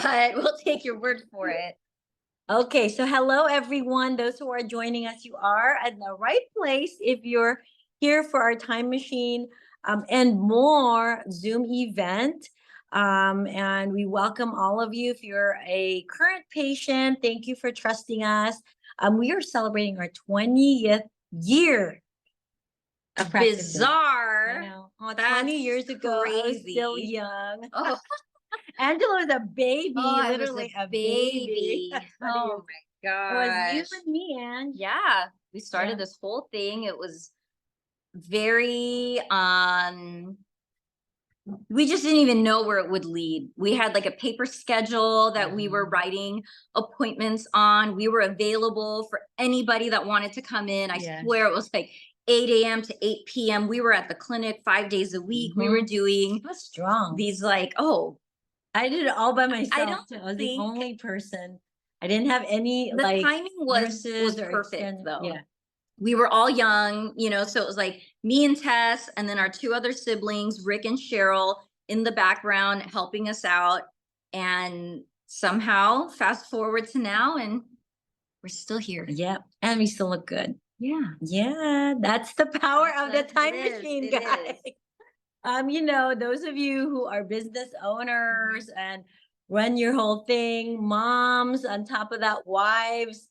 but we'll take your word for it. Okay, so hello everyone. Those who are joining us, you are at the right place if you're here for our time machine and more Zoom event. And we welcome all of you. If you're a current patient, thank you for trusting us. We are celebrating our 20th year of practicing. Bizarre. I know. Oh, That's 20 years ago, I was still crazy. young. Oh, Angela was a baby, I was literally a a baby. baby. 20 years. Oh my It was you gosh. and me, Ange. Yeah, we Yeah. started this whole thing. It was very we just didn't even know where it would lead. We had like a paper schedule that we were writing appointments on. We were available for anybody that wanted to come in. I Yes. swear it was like 8 a.m. to 8 p.m. We were at the clinic 5 days a week. We were doing That's strong. these like, oh, I did it all by myself. don't too. I was the think only person. I didn't have any the like timing was nurses or perfect extended. though. Yeah. We were all young, so it was like me and Tess, and then our two other siblings, Rick and Cheryl, in the background helping us out. And somehow, fast forward to now, and we're still here. Yep. And we still look good. Yeah. Yeah. That's the power of the time It is, machine, it guys. is. Those of you who are business owners and run your whole thing, moms, on top of that, wives,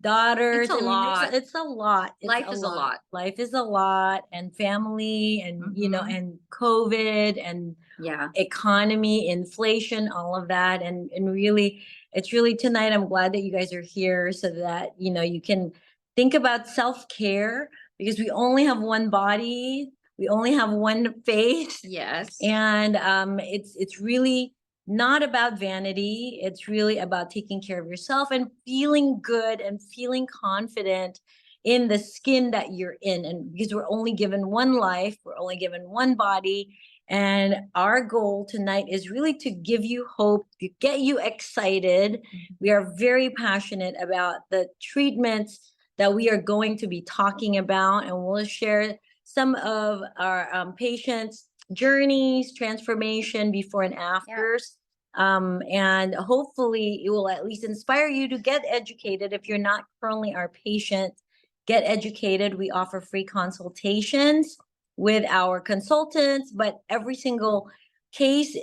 daughters. It's a lot. It's a lot. It's Life is a lot. Life is a lot, and family, and and COVID, and Yeah. economy, inflation, all of that, and really, it's really tonight. I'm glad that you guys are here so that you can think about self-care because we only have one body, we only have one face. Yes. And it's really not about vanity. It's really about taking care of yourself and feeling good and feeling confident in the skin that you're in. And because we're only given one life, we're only given one body. And our goal tonight is really to give you hope, to get you excited. We are very passionate about the treatments that we are going to be talking about, and we'll share some of our patients' journeys, transformation before and afters. And hopefully it will at least inspire you to get educated. If you're not currently our patient, get educated. We offer free consultations with our consultants, but every single case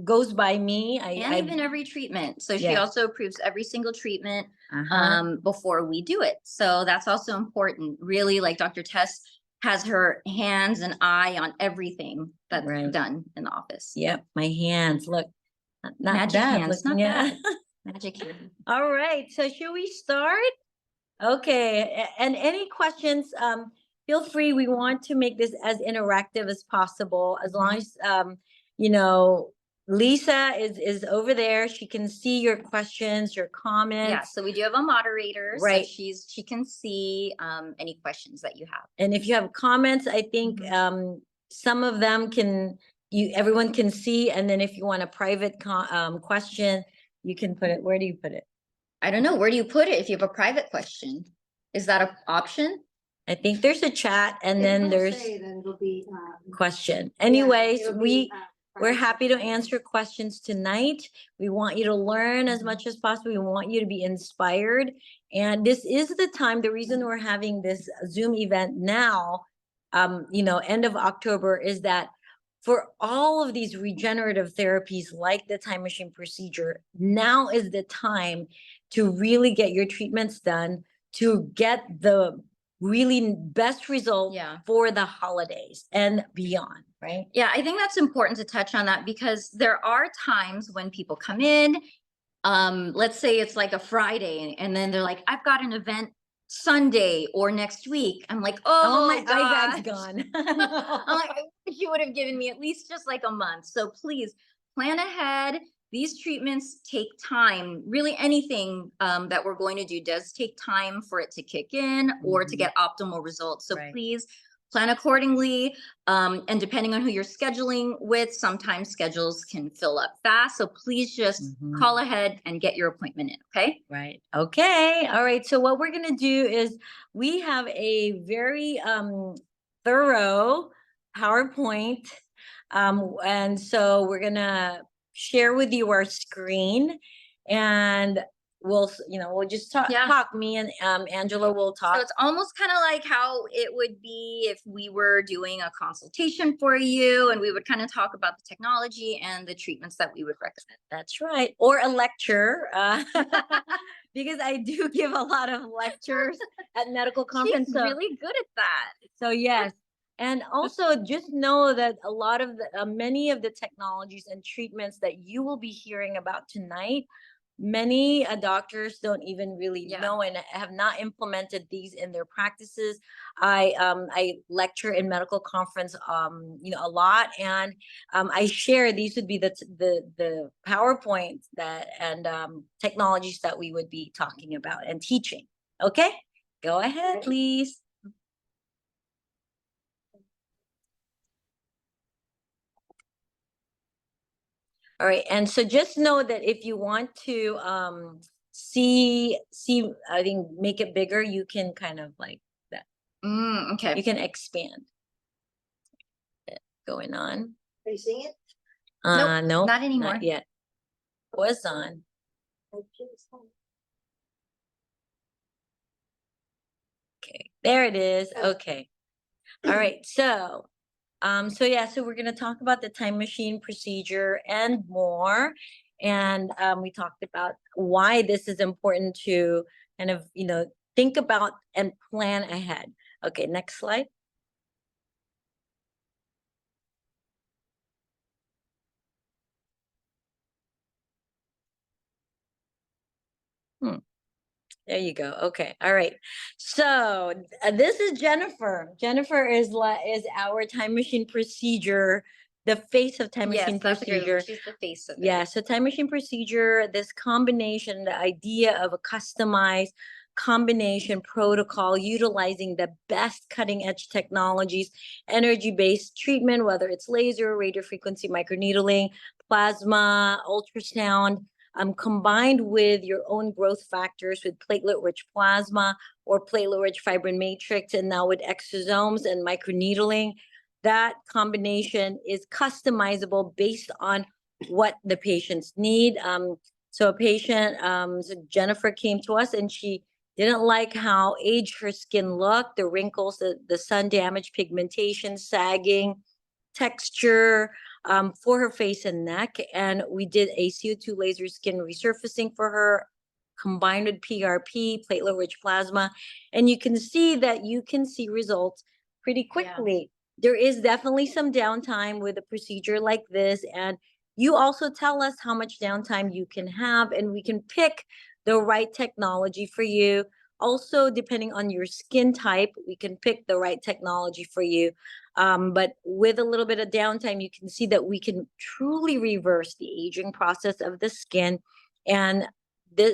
goes by me. And even every treatment. So she Yes. also approves every single treatment before we do it. So that's also important. Really, like Dr. Tess has her hands and eye on everything that's done in the office. Yep, my hands look not Magic bad hands, looking. not bad. Magic hands. All right, so should we start? Okay, and any questions? Feel free. We want to make this as interactive as possible. As long as Lisa is over there, she can see your questions, your comments. Yeah, so we do have a moderator, right? So she can see any questions that you have. And if you have comments, I think some of them everyone can see. And then if you want a private question, you can put it. Where do you put it? I don't know. Where do you put it if you have a private question? Is that an option? I think there's a chat, and then there's then it'll be question. Anyways, we're happy to answer questions tonight. We want you to learn as much as possible. We want you to be inspired. And this is the time, the reason we're having this Zoom event now, end of October, is that for all of these regenerative therapies like the time machine procedure, now is the time to really get your treatments done, to get the really best result for the holidays and beyond, right? Yeah, I think that's important to touch on that because there are times when people come in, let's say it's like a Friday, and then they're like, I've got an event Sunday or next week. I'm like, oh my eye bag's gosh. gone. I'm like, I wish you would have given me at least just like a month. So please plan ahead. These treatments take time. Really, anything that we're going to do does take time for it to kick in or to get optimal results. So please plan accordingly. And depending on who you're scheduling with, sometimes schedules can fill up fast. So please just call ahead and get your appointment in. Okay. Right. Okay. All right. So what we're going to do is we have a very thorough PowerPoint. And so we're going to share with you our screen, and we'll just talk. Yeah. Talk. Me and Angela will talk. So it's almost kind of like how it would be if we were doing a consultation for you, and we would kind of talk about the technology and the treatments that we would recommend. That's right. Or a lecture, because I do give a lot of lectures at medical conferences. She's really good at that. So yes. And also just know that a lot of the many of the technologies and treatments that you will be hearing about tonight, many doctors don't even really know and have not implemented these in their practices. I lecture in medical conference a lot, and I share these would be the PowerPoints that and technologies that we would be talking about and teaching. Okay, go ahead, please. All right, and so just know that if you want to see, I think make it bigger, you can kind of like that. Okay. You can expand. Going on. Are you seeing it? Nope, No, not anymore. Not yet. Was on. Okay, there it is. Okay. All right, so so we're going to talk about the time machine procedure and more. And we talked about why this is important to kind of, think about and plan ahead. Okay, next slide. There you go. Okay. All right. So this is Jennifer. Jennifer is our time machine procedure, the face of time machine procedure. She's the face of it. Yeah. So time machine procedure, this combination, the idea of a customized combination protocol utilizing the best cutting edge technologies, energy-based treatment, whether it's laser, radiofrequency microneedling, plasma, ultrasound, combined with your own growth factors with platelet-rich plasma or platelet-rich fibrin matrix, and now with exosomes and microneedling. That combination is customizable based on what the patients need. So a patient, so Jennifer came to us and she didn't like how aged her skin looked, the wrinkles, the sun damage, pigmentation, sagging, texture, for her face and neck. And we did a CO2 laser skin resurfacing for her, combined with PRP, platelet-rich plasma. And you can see that you can see results pretty quickly. There is definitely some downtime with a procedure like this. And you also tell us how much downtime you can have, and we can pick the right technology for you. Also, depending on your skin type, we can pick the right technology for you. But with a little bit of downtime, you can see that we can truly reverse the aging process of the skin. And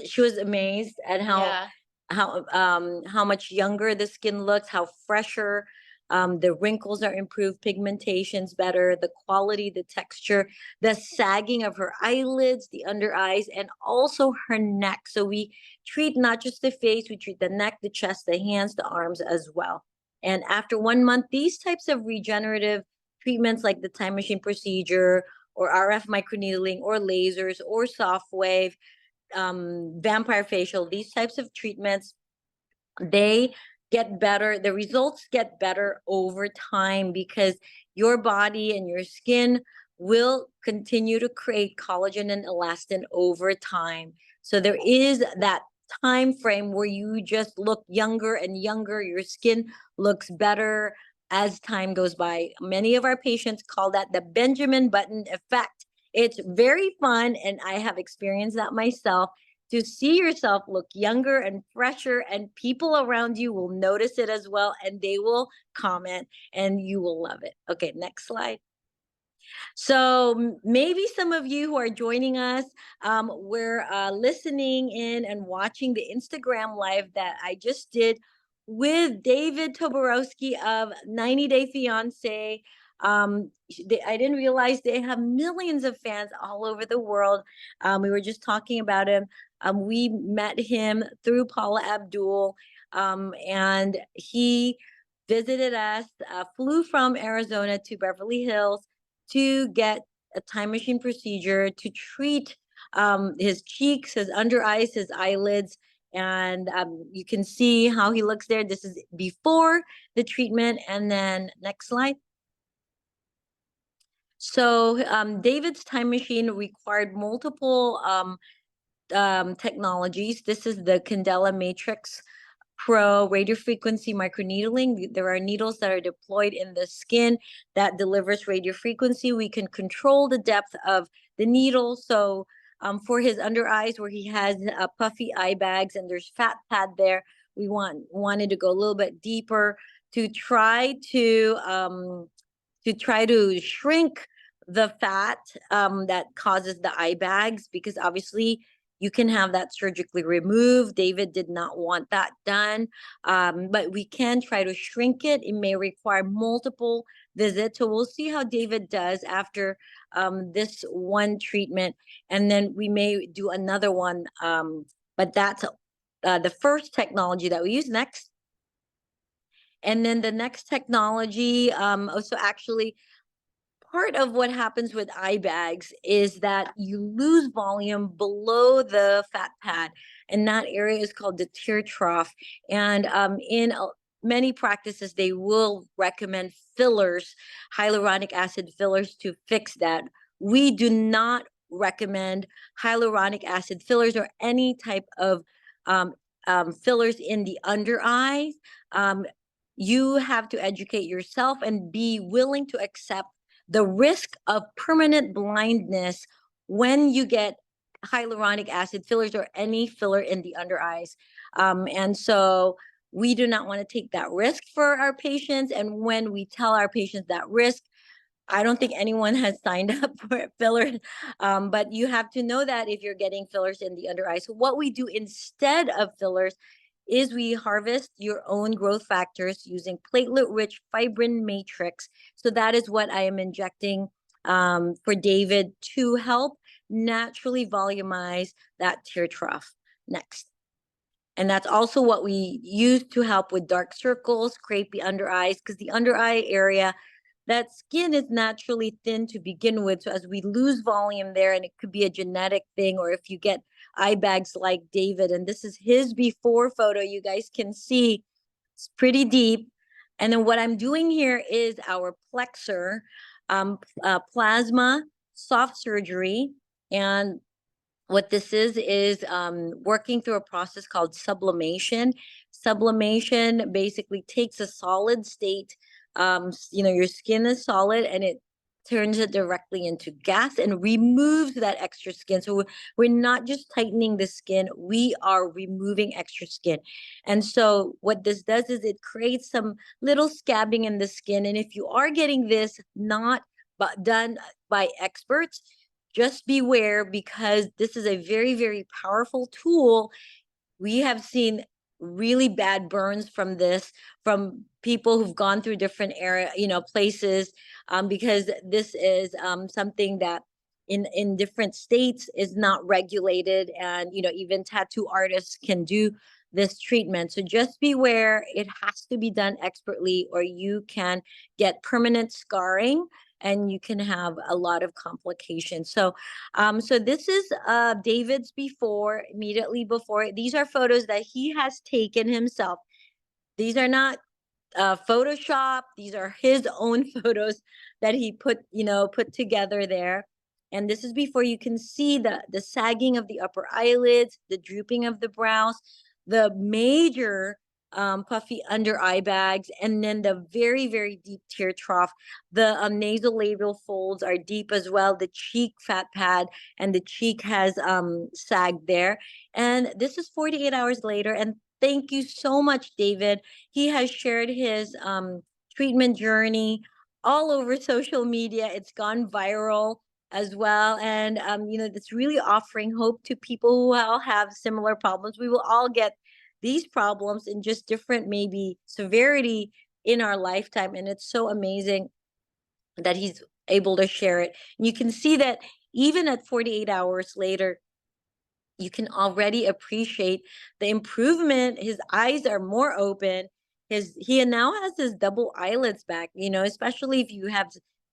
she was amazed at how much younger the skin looks, how fresher. The wrinkles are improved, pigmentation's better, the quality, the texture, the sagging of her eyelids, the under eyes, and also her neck. So we treat not just the face, we treat the neck, the chest, the hands, the arms as well. And after 1 month, these types of regenerative treatments like the time machine procedure or RF microneedling or lasers or soft wave, vampire facial, these types of treatments, they get better. The results get better over time because your body and your skin will continue to create collagen and elastin over time. So there is that time frame where you just look younger and younger. Your skin looks better as time goes by. Many of our patients call that the Benjamin Button effect. It's very fun, and I have experienced that myself, to see yourself look younger and fresher, and people around you will notice it as well, and they will comment, and you will love it. Okay, next slide. So maybe some of you who are joining us, we're listening in and watching the Instagram live that I just did with David Toborowski of 90 Day Fiance. I didn't realize they have millions of fans all over the world. We were just talking about him. We met him through Paula Abdul, and he visited us, flew from Arizona to Beverly Hills to get a time machine procedure to treat his cheeks, his under eyes, his eyelids. And you can see how he looks there. This is before the treatment. And then next slide. So David's time machine required multiple technologies. This is the Candela Matrix Pro radiofrequency microneedling. There are needles that are deployed in the skin that delivers radiofrequency. We can control the depth of the needle. So for his under eyes where he has puffy eye bags and there's fat pad there, we wanted to go a little bit deeper to try to shrink the fat that causes the eye bags, because obviously you can have that surgically removed. David did not want that done, but we can try to shrink it. It may require multiple visits. So we'll see how David does after this one treatment. And then we may do another one. But that's the first technology that we use. Next. And then the next technology, so actually part of what happens with eye bags is that you lose volume below the fat pad, and that area is called the tear trough. And in many practices, they will recommend fillers, hyaluronic acid fillers to fix that. We do not recommend hyaluronic acid fillers or any type of fillers in the under eye. You have to educate yourself and be willing to accept the risk of permanent blindness when you get hyaluronic acid fillers or any filler in the under eyes. And so we do not want to take that risk for our patients. And when we tell our patients that risk, I don't think anyone has signed up for a filler, but you have to know that if you're getting fillers in the under eye. So what we do instead of fillers is we harvest your own growth factors using platelet-rich fibrin matrix. So that is what I am injecting for David to help naturally volumize that tear trough. Next. And that's also what we use to help with dark circles, crepey under eyes, because the under eye area, that skin is naturally thin to begin with. So as we lose volume there, and it could be a genetic thing, or if you get eye bags like David, and this is his before photo, you guys can see it's pretty deep. And then what I'm doing here is our plexer plasma soft surgery. And what this is working through a process called sublimation. Sublimation basically takes a solid state, your skin is solid, and it turns it directly into gas and removes that extra skin. So we're not just tightening the skin, we are removing extra skin. And so what this does is it creates some little scabbing in the skin. And if you are getting this not done by experts, just beware, because this is a very, very powerful tool. We have seen really bad burns from this, from people who've gone through different places, because this is something that in different states is not regulated, and even tattoo artists can do this treatment. So just beware, it has to be done expertly, or you can get permanent scarring and you can have a lot of complications. So this is David's before, immediately before. These are photos that he has taken himself. These are not Photoshop. These are his own photos that he put together there. And this is before. You can see the sagging of the upper eyelids, the drooping of the brows, the major puffy under eye bags, and then the very, very deep tear trough. The nasolabial folds are deep as well. The cheek fat pad and the cheek has sagged there. And this is 48 hours later. And thank you so much, David. He has shared his treatment journey all over social media. It's gone viral as well. And, it's really offering hope to people who all have similar problems. We will all get these problems in just different, maybe severity in our lifetime. And it's so amazing that he's able to share it. And you can see that even at 48 hours later, you can already appreciate the improvement. His eyes are more open. He now has his double eyelids back, especially if you have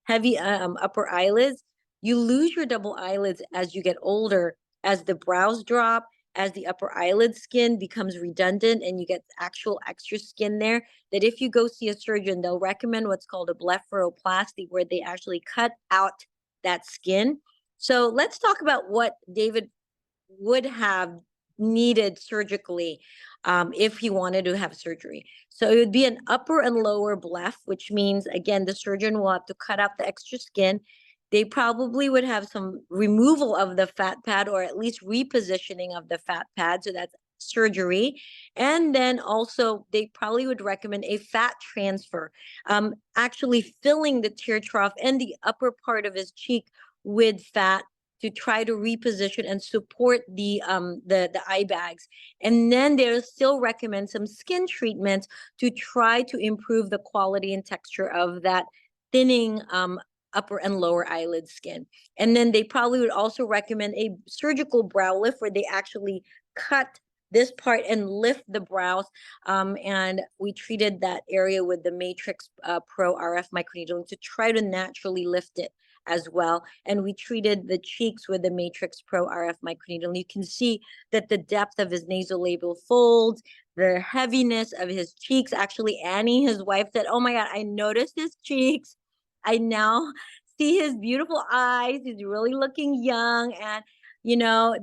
heavy upper eyelids. You lose your double eyelids as you get older, as the brows drop, as the upper eyelid skin becomes redundant and you get actual extra skin there, that if you go see a surgeon, they'll recommend what's called a blepharoplasty, where they actually cut out that skin. So let's talk about what David would have needed surgically if he wanted to have surgery. So it would be an upper and lower bleph, which means, again, the surgeon will have to cut out the extra skin. They probably would have some removal of the fat pad, or at least repositioning of the fat pad. So that's surgery. And then also they probably would recommend a fat transfer, actually filling the tear trough and the upper part of his cheek with fat to try to reposition and support the eye bags. And then they'll still recommend some skin treatments to try to improve the quality and texture of that thinning upper and lower eyelid skin. And then they probably would also recommend a surgical brow lift, where they actually cut this part and lift the brows. And we treated that area with the Matrix Pro RF microneedling to try to naturally lift it as well. And we treated the cheeks with the Matrix Pro RF microneedling. You can see that the depth of his nasolabial folds, the heaviness of his cheeks. Actually, Annie, his wife, said, "Oh my God, I noticed his cheeks. I now see his beautiful eyes. He's really looking young." And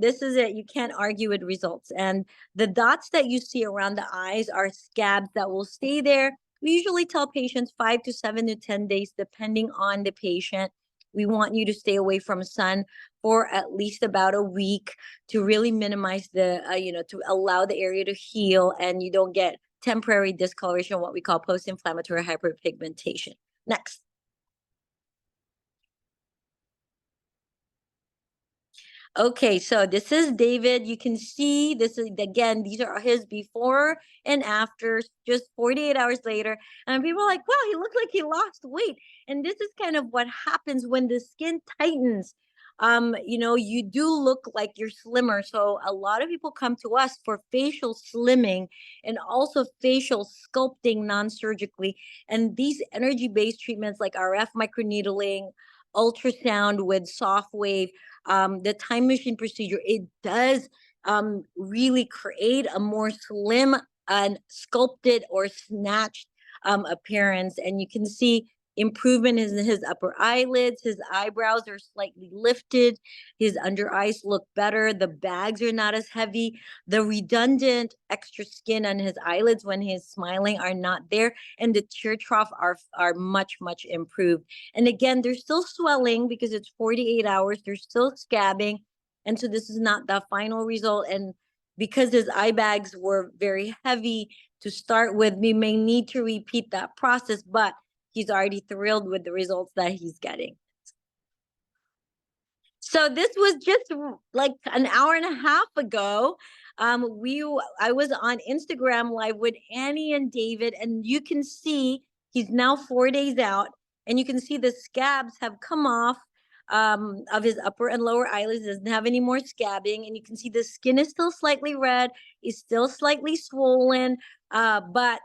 this is it. You can't argue with results. And the dots that you see around the eyes are scabs that will stay there. We usually tell patients 5 to 7 to 10 days, depending on the patient. We want you to stay away from sun for at least about a week to really minimize the, to allow the area to heal and you don't get temporary discoloration, what we call post-inflammatory hyperpigmentation. Next. Okay, so this is David. You can see this is, again, these are his before and after, just 48 hours later. And people are like, wow, he looked like he lost weight. And this is kind of what happens when the skin tightens. You do look like you're slimmer. So a lot of people come to us for facial slimming and also facial sculpting non-surgically. And these energy-based treatments like RF microneedling, ultrasound with soft wave, the time machine procedure, it does really create a more slim and sculpted or snatched appearance. And you can see improvement in his upper eyelids. His eyebrows are slightly lifted. His under eyes look better. The bags are not as heavy. The redundant extra skin on his eyelids when he's smiling are not there. And the tear trough are much, much improved. And again, there's still swelling because it's 48 hours. There's still scabbing. And so this is not the final result. And because his eye bags were very heavy to start with, we may need to repeat that process, but he's already thrilled with the results that he's getting. So this was just like an hour and a half ago. I was on Instagram Live with Annie and David, and you can see he's now 4 days out, and you can see the scabs have come off of his upper and lower eyelids. Doesn't have any more scabbing, and you can see the skin is still slightly red, is still slightly swollen, but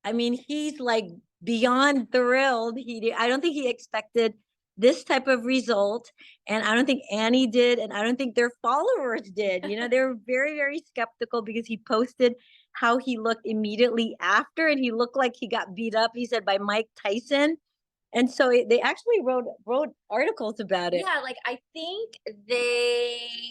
I mean, he's like beyond thrilled. I don't think he expected this type of result, and I don't think Annie did, and I don't think their followers did. They were very, very skeptical because he posted how he looked immediately after, and he looked like he got beat up, he said, by Mike Tyson. And so they actually wrote articles about it. Yeah, like I think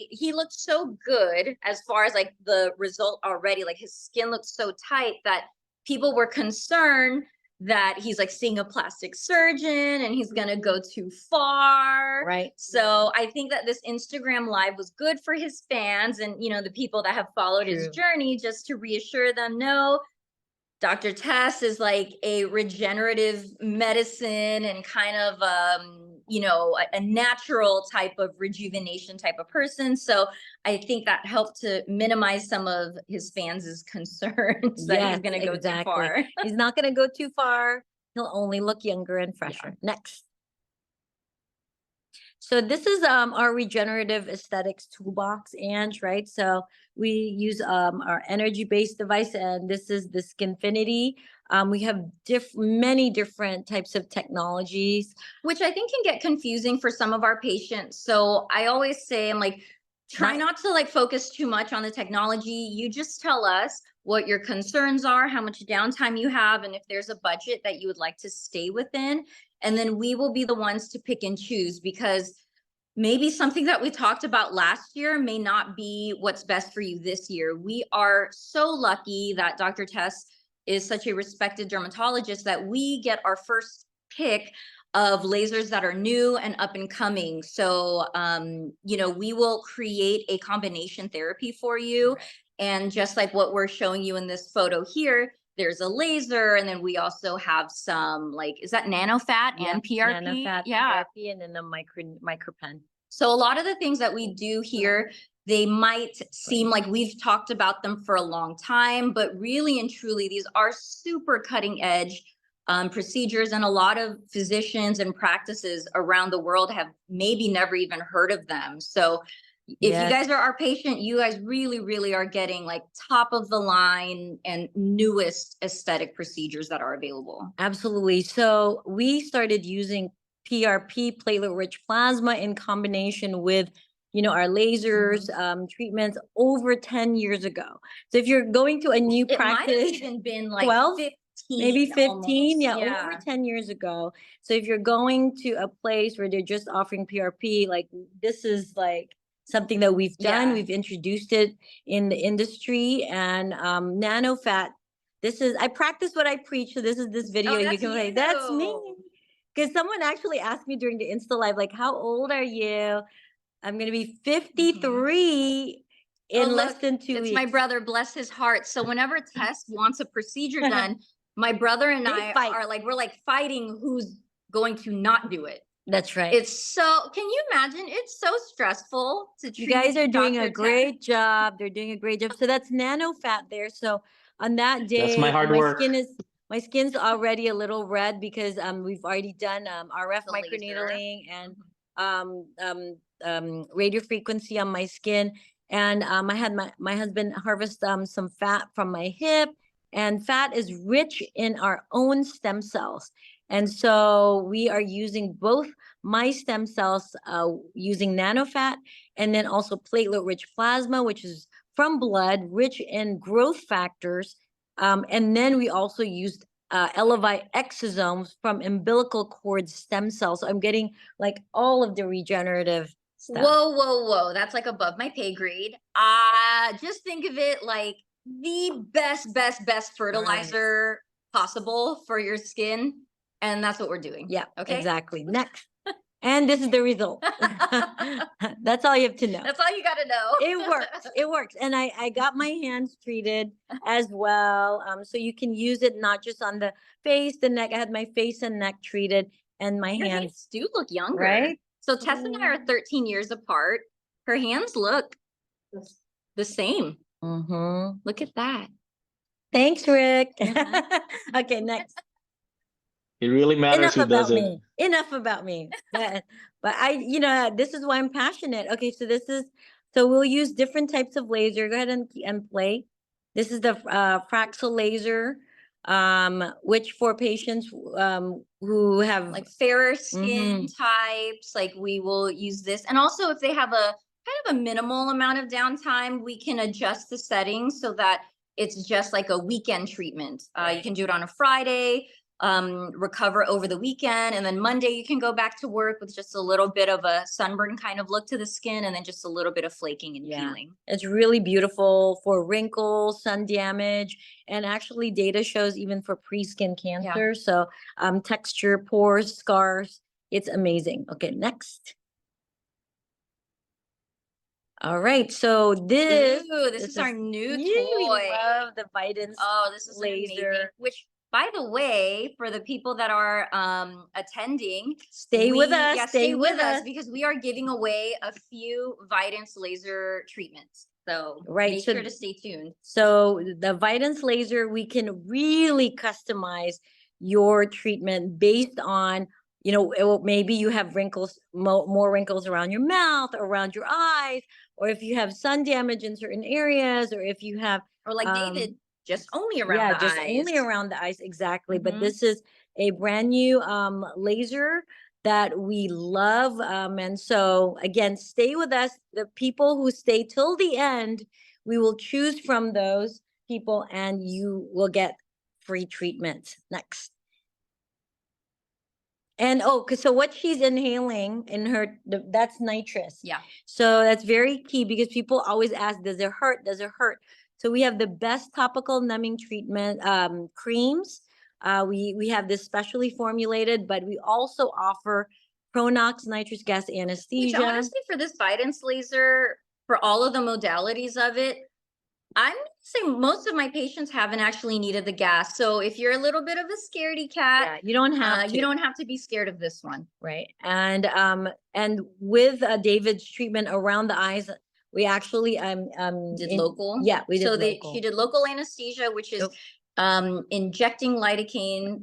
he looked so good as far as like the result already. Like his skin looked so tight that people were concerned that he's like seeing a plastic surgeon and he's gonna go too far. Right. So I think that this Instagram Live was good for his fans and the people that have followed his journey, just to reassure them, no, Dr. Tess is like a regenerative medicine and kind of a natural type of rejuvenation type of person. So I think that helped to minimize some of his fans' concerns that he's going to go too far. He's not going to go too far. He'll only look younger and fresher. Yeah. Next. So this is our regenerative aesthetics toolbox, Ange, right? So we use our energy-based device, and this is the Skinfinity. We have many different types of technologies. Which I think can get confusing for some of our patients. So I always say, I'm like, try not to like focus too much on the technology. You just tell us what your concerns are, how much downtime you have, and if there's a budget that you would like to stay within. And then we will be the ones to pick and choose, because maybe something that we talked about last year may not be what's best for you this year. We are so lucky that Dr. Tess is such a respected dermatologist that we get our first pick of lasers that are new and up and coming. So, you know, we will create a combination therapy for you. Right. And just like what we're showing you in this photo here, there's a laser, and then we also have some, like, is that nanofat and PRP? Nanofat, Yeah. PRP, and then the micropen. So a lot of the things that we do here, they might seem like we've talked about them for a long time, but really and truly, these are super cutting edge procedures, and a lot of physicians and practices around the world have maybe never even heard of them. So if you guys are our patient, you guys really, really are getting like top of the line and newest aesthetic procedures that are available. Absolutely. So we started using PRP, platelet-rich plasma, in combination with, you know, our lasers, treatments over 10 years ago. So if you're going to a new It might have practice, even been like 12, 15, maybe 15, almost. yeah, Yeah. over 10 years ago. So if you're going to a place where they're just offering PRP, like, this is like something that we've done. Yeah. We've introduced it in the industry. And nanofat, this is, I practice what I preach. So this is this video. Oh, You that's can play. That's me. you. Because someone actually asked me during the Insta Live, like, how old are you? I'm going to be 53 in Oh, less look, than 2 it's weeks. my brother, bless his heart. So whenever Tess wants a procedure done, my brother and They I fight. are like, we're like fighting who's going to not do it. That's right. It's so, can you imagine? It's so stressful to treat. You guys are doing Dr. a great job. They're doing a great job. So that's nanofat there. So on that day, That's my hard work. My skin's already a little red because we've already done RF The microneedling and radio frequency on my skin. And I had my husband harvest some fat from my hip, and fat is rich in our own stem cells. And so we are using both my stem cells using nanofat, and then also platelet-rich plasma, which is from blood, rich in growth factors. And then we also used Elevite exosomes from umbilical cord stem cells. So I'm getting like all of the regenerative stuff. Whoa, whoa, whoa. That's like above my pay grade. Just think of it like the best fertilizer possible for your skin. And that's what we're doing. Yeah, okay. Exactly. Next. And this is the result. That's all you have to know. That's all you got to know. It works. It works. And I got my hands treated as well. So you can use it not just on the face, the neck. I had my face and neck treated, and my Your hands do look younger. Right? So Tess and I are 13 years apart. Her hands look the same. Look at that. Thanks, Rick. Okay, next. It really matters Enough who about does it. me. Enough about me. But this is why I'm passionate. Okay, so we'll use different types of laser. Go ahead and play. This is the Fraxel laser, which for patients who have like fairer skin types, like we will use this. And also if they have a kind of a minimal amount of downtime, we can adjust the settings so that it's just like a weekend treatment. You can do it on a Friday, recover over the weekend, and then Monday you can go back to work with just a little bit of a sunburn kind of look to the skin, and then just a little bit of flaking and peeling. It's really beautiful for wrinkles, sun damage, and actually data shows even for pre-skin cancer. So texture, pores, scars, it's amazing. Okay, next. All right, so this is our new toy. We love the Vidance. Oh, this is laser. amazing. Which, by the way, for the people that are attending, stay with us. Stay with us because we are giving away a few Vidance laser treatments. So make sure to stay tuned. So the Vidance laser, we can really customize your treatment based on maybe you have wrinkles, more wrinkles around your mouth, around your eyes, or if you have sun damage in certain areas, or if you have, Or like David, just only around the just eyes. only around the eyes, exactly. But Mhm. this is a brand new laser that we love. And so again, stay with us. The people who stay till the end, we will choose from those people and you will get free treatment. Next. And so what she's inhaling in that's nitrous. Yeah. So that's very key because people always ask, does it hurt? Does it hurt? So we have the best topical numbing treatment creams. We have this specially formulated, but we also offer Pronox nitrous gas Which anesthesia. honestly, for this Bidence laser, for all of the modalities of it, I'm gonna say most of my patients haven't actually needed the gas. So if you're a little bit of a scaredy cat, Yeah, you don't have to. you don't have to be scared of this one. Right. And with David's treatment around the eyes, we actually Did local. Yeah, we did So local. she did local anesthesia, which is injecting lidocaine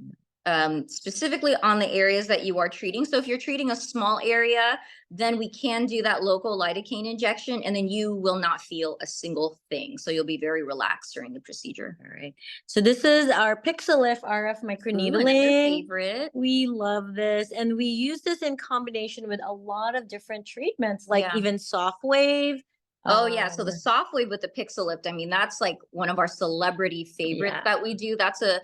specifically on the areas that you are treating. So if you're treating a small area, then we can do that local lidocaine injection, and then you will not feel a single thing. So you'll be very relaxed during the procedure. All right. So this is our Pixelif RF Ooh, microneedling. another favorite. We love this. And we use this in combination with a lot of different treatments, like Yeah. even soft wave. Oh yeah, so the soft wave with the Pixelift, I mean, that's like one of our celebrity favorites that we do. That's a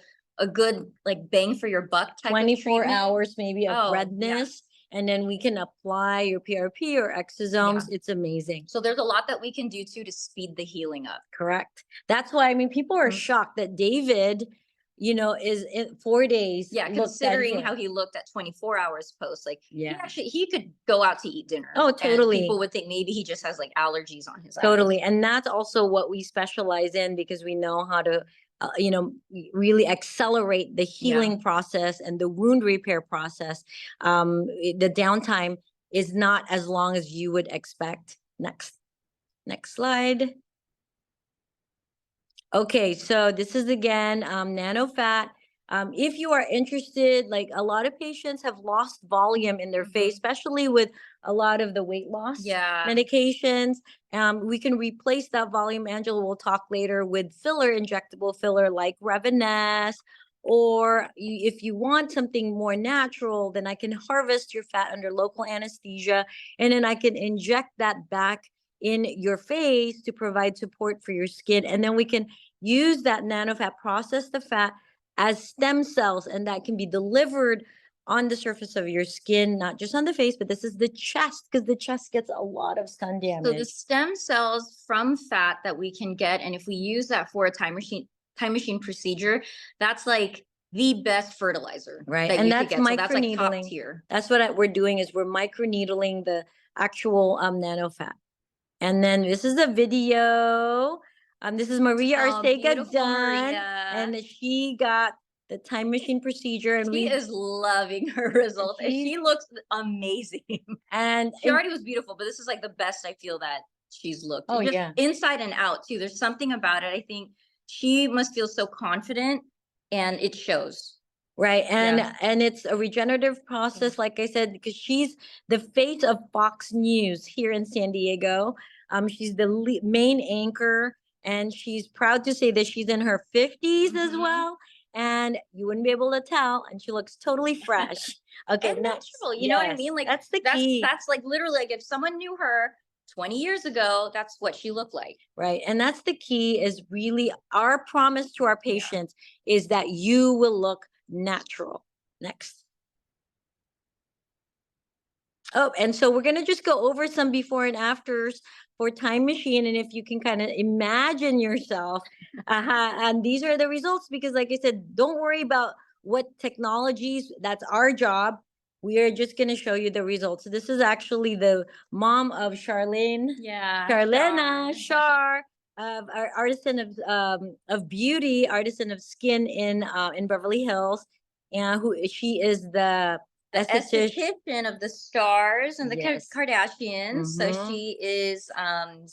good like bang for your buck type of 24 treatment. hours maybe of Oh, yeah. redness. And then we can apply your PRP or exosomes. Yeah. It's amazing. So there's a lot that we can do too to speed the healing up. Correct. That's why, I mean, people are Mhm. shocked that David, is in 4 days. Yeah, looked that considering healed. how he looked at 24 hours post, like Yeah. he could go out to eat dinner. Oh, and totally. people would think maybe he just has like allergies on his eyes. Totally. And that's also what we specialize in because we know how to, really accelerate the healing process and the wound repair process. The downtime is not as long as you would expect. Next slide. Okay, so this is again NanoFat. If you are interested, like a lot of patients have lost volume in their face, especially with a lot of the weight loss medications. We can replace that volume. Angela will talk later with filler, injectable filler like Revanesse. Or if you want something more natural, then I can harvest your fat under local anesthesia, and then I can inject that back in your face to provide support for your skin. And then we can use that nanofat, process the fat as stem cells, and that can be delivered on the surface of your skin, not just on the face, but this is the chest because the chest gets a lot of sun damage. So the stem cells from fat that we can get, and if we use that for a time machine procedure, that's like the best fertilizer, right? That and you that's could get. So that's like top microneedling. tier. That's what we're doing is we're microneedling the actual nanofat. And then this is a video. This is Maria Arcega Beautiful done, Maria. and she got the time machine procedure, and She is loving her results, and she looks amazing. And she already was beautiful, but this is like the best I feel that she's looked. Oh, just yeah. inside and out too. There's something about it. I think she must feel so confident, and it shows. Right. And it's a regenerative process, like I said, because she's the face of Fox News here in San Diego. She's the main anchor, and she's proud to say that she's in her 50s as well. And you wouldn't be able to tell, and she looks totally fresh. Okay, and natural. You know what I mean? Like that's the key. That's like literally like if someone knew her 20 years ago, that's what she looked like. Right. And that's the key, is really our promise to our patients is that you will look natural. Next. Oh, and so we're going to just go over some before and afters for Time Machine. And if you can kind of imagine yourself, and these are the results, because like I said, don't worry about what technologies, that's our job. We are just going to show you the results. So this is actually the mom of Charlene. Charlena Char, of our artisan of beauty, artisan of skin in Beverly Hills, and she is the esthetician of the stars and the Kardashians. So Mhm. she is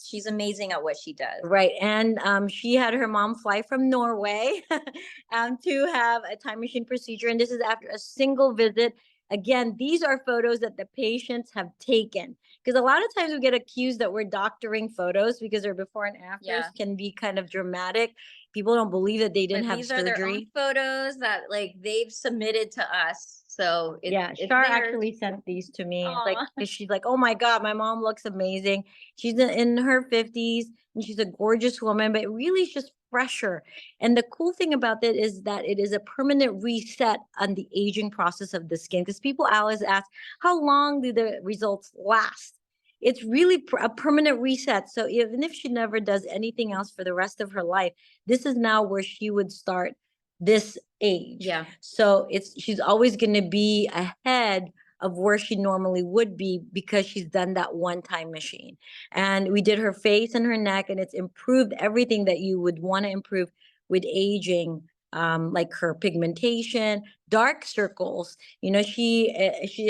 she's amazing at what she does. Right. And she had her mom fly from Norway to have a time machine procedure. And this is after a single visit. again, these are photos that the patients have taken. Because a lot of times we get accused that we're doctoring photos because their before and afters can be kind of dramatic. People don't believe that they didn't But have these are their own surgery. photos that like they've submitted to us. So Yeah, it's Shar theirs. actually sent these to me. It's like, Aw. 'cause she's like, oh my God, my mom looks amazing. She's in her 50s and she's a gorgeous woman, but really it's just fresher. And the cool thing about that is that it is a permanent reset on the aging process of the skin. Because people always ask, how long do the results last? It's really a permanent reset. So even if she never does anything else for the rest of her life, this is now where she would start this age. Yeah. So she's always going to be ahead of where she normally would be because she's done that one-time machine. And we did her face and her neck, and it's improved everything that you would want to improve with aging, like her pigmentation, dark circles. You know, she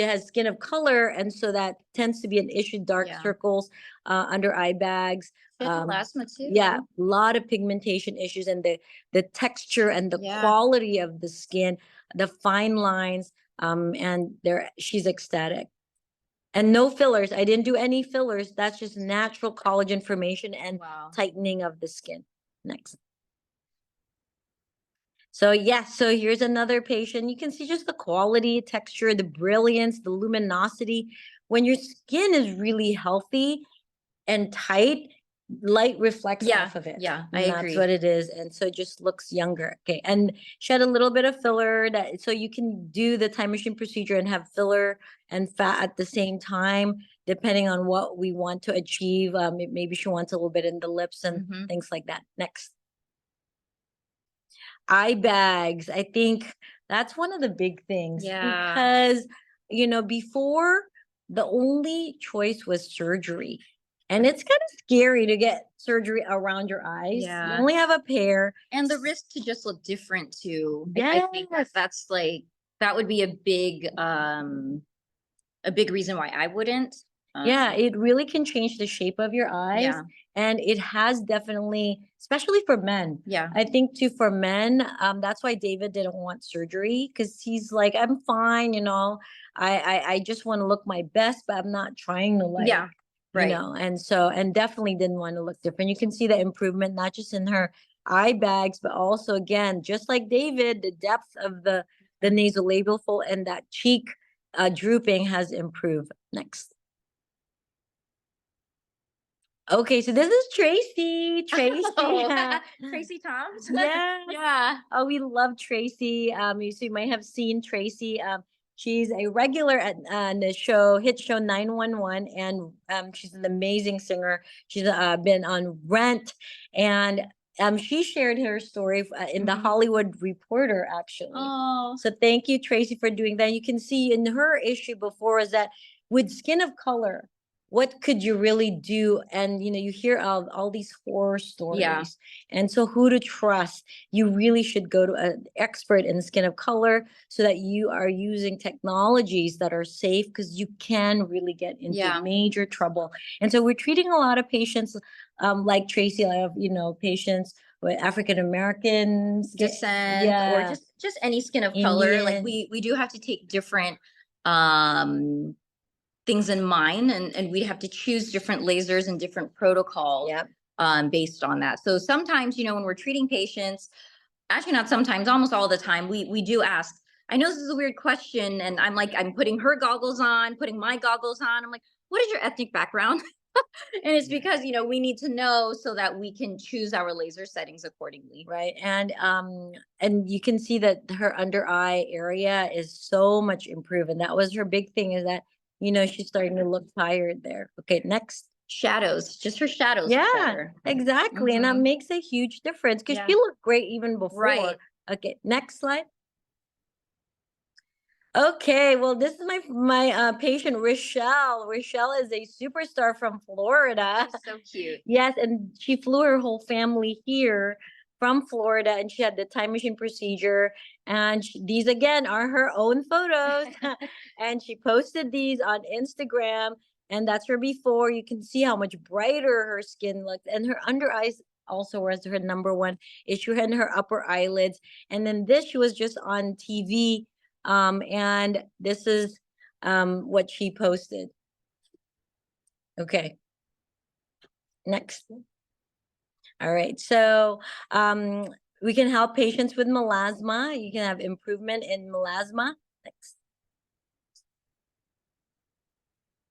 has skin of color, and so that tends to be an issue. Dark Yeah. circles under eye bags. Melasma too. Yeah, a lot of pigmentation issues, and the texture and the Yeah. quality of the skin, the fine lines, and she's ecstatic. And no fillers. I didn't do any fillers. That's just natural collagen formation and Wow. tightening of the skin. Next. So yes, so here's another patient. You can see just the quality, texture, the brilliance, the luminosity. When your skin is really healthy and tight, light reflects Yeah, off of it. yeah, I And that's agree. what it is. And so it just looks younger. Okay. And she had a little bit of filler so you can do the time machine procedure and have filler and fat at the same time, depending on what we want to achieve. Maybe she wants a little bit in the lips and things like that. Next. Eye bags. I think that's one of the big things. Yeah. Because, before the only choice was surgery. And it's kind of scary to get surgery around your eyes. Yeah. You only have a pair. And the risk to just look different too. Yes. I think that's like, that would be a big reason why I wouldn't. Yeah, it really can change the shape of your eyes. Yeah. And it has definitely, especially for men. Yeah. I think too for men, that's why David didn't want surgery, because he's like, I'm fine, I just want to look my best, but I'm not trying to Yeah. Right. and definitely didn't want to look different. You can see the improvement, not just in her eye bags, but also again, just like David, the depth of the nasolabial fold and that cheek drooping has improved. Next. Okay, so this is Tracy. Tracy. Oh, Tracy Toms. Yeah. Yeah. Oh, we love Tracy. You might have seen Tracy. She's a regular at the hit show 911, and she's an amazing singer. She's been on Rent, and she shared her story in the Hollywood Reporter, actually. Oh. So thank you, Tracy, for doing that. You can see in her issue before is that with skin of color, what could you really do? And you hear all these horror stories. Yeah. And so who to trust? You really should go to an expert in skin of color so that you are using technologies that are safe, because you can really get into major trouble. And so we're treating a lot of patients like Tracy. I have, patients with African American descent, or just any skin of color. Like we do have to take different things in mind, and we'd have to choose different lasers and different protocols based on that. So sometimes, when we're treating patients, actually not sometimes, almost all the time, we do ask, I know this is a weird question, and I'm putting her goggles on, putting my goggles on. I'm like, what is your ethnic background? And it's because, we need to know so that we can choose our laser settings accordingly. Right. And you can see that her under eye area is so much improved. And that was her big thing, is that, she's starting to look tired there. Okay, next. Shadows, just her shadows. Yeah, exactly. And that makes a huge difference, because she looked great even before. Right. Okay, next slide. Okay, well, this is my patient, Rochelle. Rochelle is a superstar from Florida. She's so cute. Yes, and she flew her whole family here from Florida, and she had the time machine procedure. And these again are her own photos, and she posted these on Instagram. And that's her before. You can see how much brighter her skin looked, and her under eyes also was her number one issue, and her upper eyelids. And then this, she was just on TV And this is what she posted. Okay. Next. All right. So we can help patients with melasma. You can have improvement in melasma. Next.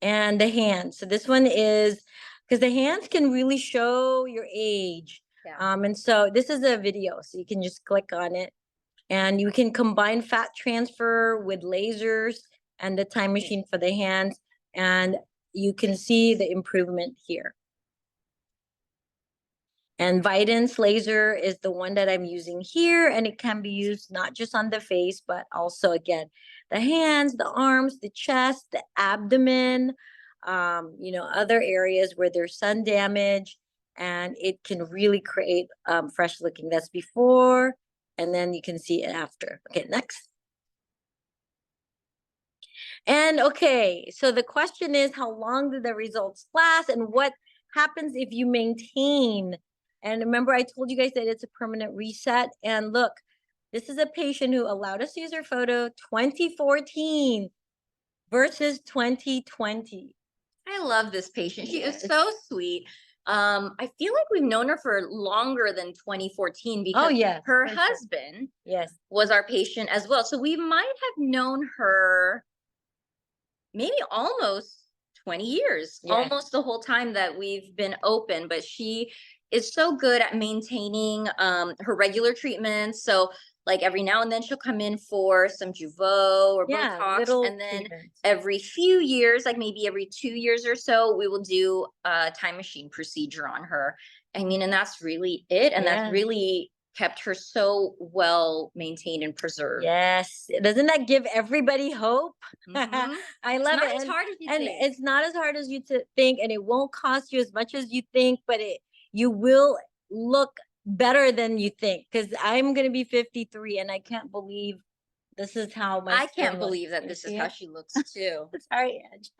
And the hands. So this one is because the hands can really show your age. Yeah. And so this is a video, so you can just click on it, and you can combine fat transfer with lasers and the time machine for the hands, and you can see the improvement here. And Vidance laser is the one that I'm using here, and it can be used not just on the face, but also, again, the hands, the arms, the chest, the abdomen, other areas where there's sun damage, and it can really create fresh looking. That's before, and then you can see it after. Okay, next. And okay, so the question is, how long do the results last, and what happens if you maintain? And remember, I told you guys that it's a permanent reset. And look, this is a patient who allowed us to use her photo 2014 versus 2020. I love this patient. She is Yes. so sweet. I feel like we've known her for longer than 2014 because yes, her for sure. husband Yes. was our patient as well. So we might have known her maybe almost 20 years, Yeah. almost the whole time that we've been open. But she is so good at maintaining her regular treatments. So like every now and then she'll come in for some Jeuveau or Yeah, Botox, little and then treatments. every few years, like maybe every 2 years or so, we will do a time machine procedure on her. I mean, and that's really it. And Yeah. that's really kept her so well maintained and preserved. Yes. Doesn't that give everybody hope? Mhm. I It's love not it. as hard as you And think. it's not as hard as you think, and it won't cost you as much as you think, but you will look better than you think. Because I'm gonna be 53, and I can't believe this is how my I can't skin looks. believe that You this is see how it? she looks too. Sorry, Ange.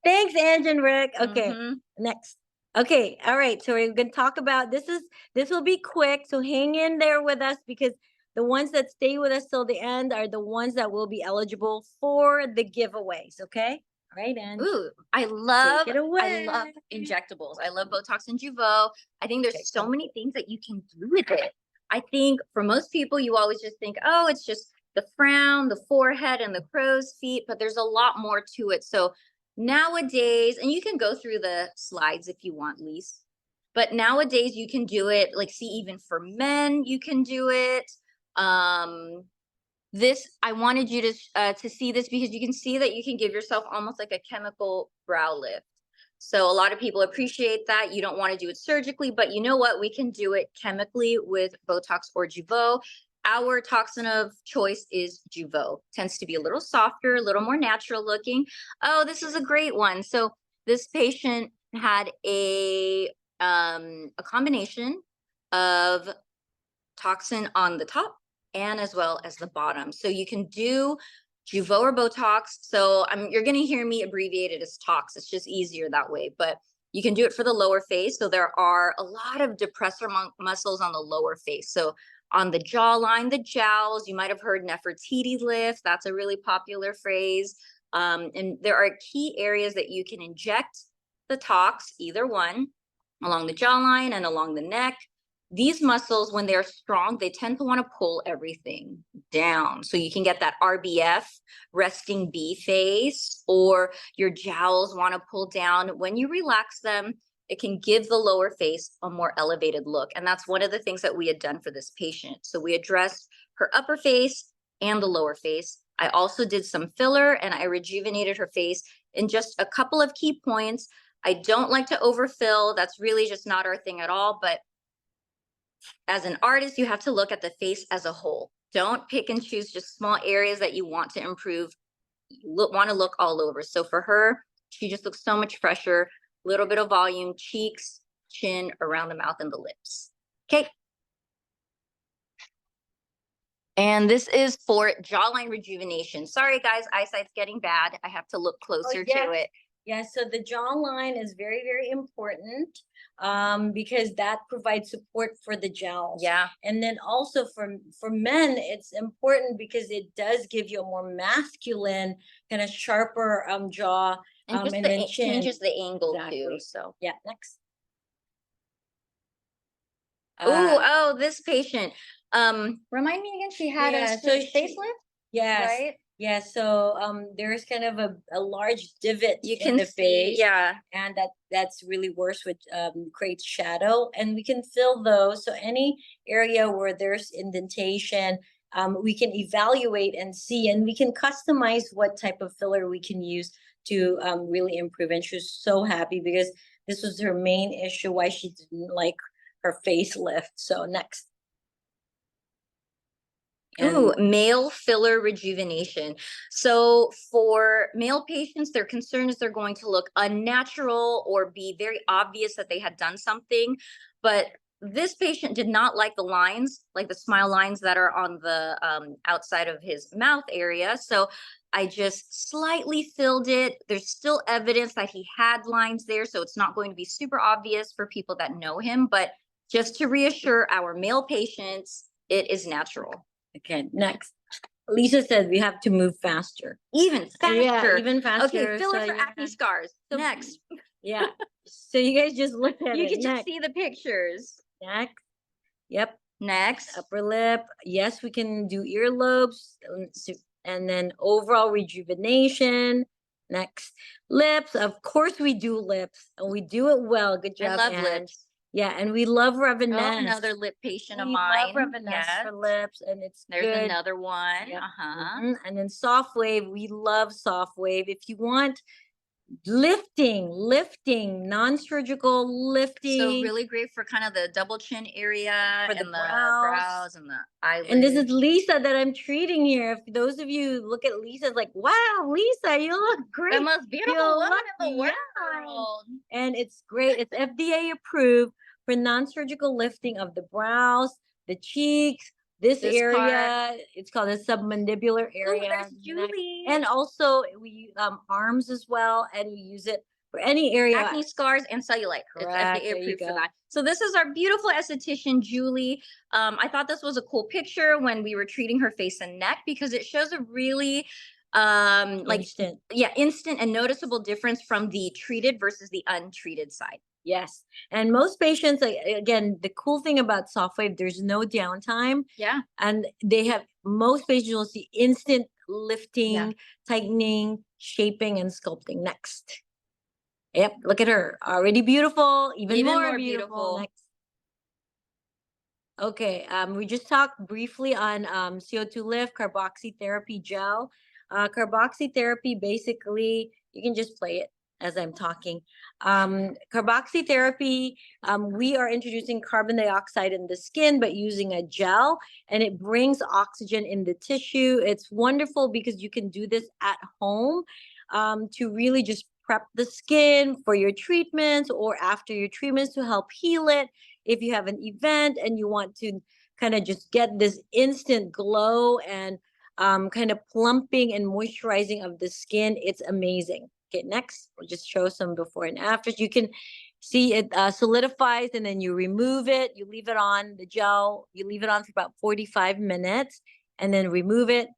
Thanks, Ange and Rick. Okay, Mhm. next. Okay, all right. So we're gonna talk about this will be quick. So hang in there with us, because the ones that stay with us till the end are the ones that will be eligible for the giveaways. Okay. All right, Ange. Ooh, I love Take it away. injectables. I love Botox and Jeuveau. I think Okay, there's so come. many things that you can do with it. I think for most people, you always just think, oh, it's just the frown, the forehead, and the crow's feet, but there's a lot more to it. So nowadays, and you can go through the slides if you want, Lise, but nowadays you can do it, like, see, even for men, you can do it. This, I wanted you to see this because you can see that you can give yourself almost like a chemical brow lift. So a lot of people appreciate that. You don't want to do it surgically, but you know what? We can do it chemically with Botox or Jeuveau. Our toxin of choice is Jeuveau. Tends to be a little softer, a little more natural looking. Oh, this is a great one. So this patient had a combination of toxin on the top and as well as the bottom. So you can do Jeuveau or Botox. So you're going to hear me abbreviate it as Tox. It's just easier that way. But you can do it for the lower face. So there are a lot of depressor muscles on the lower face. So on the jawline, the jowls, you might have heard Nefertiti lift. That's a really popular phrase. And there are key areas that you can inject the Tox, either one, along the jawline and along the neck. These muscles, when they're strong, they tend to want to pull everything down. So you can get that RBF, resting bee face, or your jowls want to pull down. When you relax them, it can give the lower face a more elevated look. And that's one of the things that we had done for this patient. So we addressed her upper face and the lower face. I also did some filler, and I rejuvenated her face in just a couple of key points. I don't like to overfill. That's really just not our thing at all. But as an artist, you have to look at the face as a whole. Don't pick and choose just small areas that you want to improve. You want to look all over. So for her, she just looks so much fresher. Little bit of volume, cheeks, chin, around the mouth, and the lips. Okay. And this is for jawline rejuvenation. Sorry, guys, eyesight's getting bad. I have to look closer to it. Yeah, so the jawline is very, very important. because that provides support for the gels. Yeah. And then also for men, it's important because it does give you a more masculine, kind of sharper jaw, And just and the then chin. changes the angle too. Exactly. So Yeah, next. oh, this patient. Remind me again, she had Yeah, a so facelift, yes. right? Yeah, so there's kind of a large divot You in can the face. see, yeah. And that's really worse, which creates shadow, and we can fill those. So any area where there's indentation, we can evaluate and see, and we can customize what type of filler we can use to really improve. And she was so happy because this was her main issue why she didn't like her facelift. So next. Ooh, male filler rejuvenation. So for male patients, their concern is they're going to look unnatural or be very obvious that they had done something. But this patient did not like the lines, like the smile lines that are on the outside of his mouth area. So I just slightly filled it. There's still evidence that he had lines there. So it's not going to be super obvious for people that know him. But just to reassure our male patients, it is natural. Okay, next. Lisa said we have to move faster. Even faster. Yeah, even faster. Okay, filler so for yeah. acne scars. So- Next. Yeah. So you guys just look at You it. can just Next. see the pictures. Next. Yep. Next. Upper lip. Yes, we can do earlobes. And then overall rejuvenation. Next. Lips. Of course we do lips. And we do it well. Good I job. love Ange. lips. Yeah, and we love Oh, Revanesse. another lip patient of We mine. love Revanesse Yes. for lips, and it's There's good. another one. Yep. Uh-huh. And then soft wave, we love soft wave. If you want lifting, non-surgical So lifting really great for kind of the double chin area for the and the brows. brows and the eyelids. And this is Lisa that I'm treating here. If those of you look at Lisa, it's like, wow, Lisa, you look great. the most beautiful You woman look in the young. world. And it's great. It's FDA approved for non-surgical lifting of the brows, the cheeks, this area. It's called a submandibular Ooh, area. there's Julie. And also we use arms as well, and we use it for any area. Acne scars and cellulite. Correct. It's There FDA you approved for go. that. So this is our beautiful esthetician, Julie. I thought this was a cool picture when we were treating her face and neck because it shows a really Instant. instant and noticeable difference from the treated versus the untreated side. Yes. And most patients, like, again, the cool thing about soft wave, there's no downtime. Yeah. And most patients will see instant lifting, tightening, shaping, and sculpting. Next. Yep. Look at her. Already beautiful. Even more beautiful. Next. Okay. We just talked briefly on CO2 lift, carboxytherapy gel. Carboxytherapy, basically, you can just play it as I'm talking. Carboxytherapy, we are introducing carbon dioxide in the skin, but using a gel, and it brings oxygen in the tissue. It's wonderful because you can do this at home to really just prep the skin for your treatments or after your treatments to help heal it. If you have an event and you want to kind of just get this instant glow and kind of plumping and moisturizing of the skin, it's amazing. Okay, next, we'll just show some before and after. You can see it solidifies, and then you remove it. You leave it on the gel. You leave it on for about 45 minutes, and then remove it.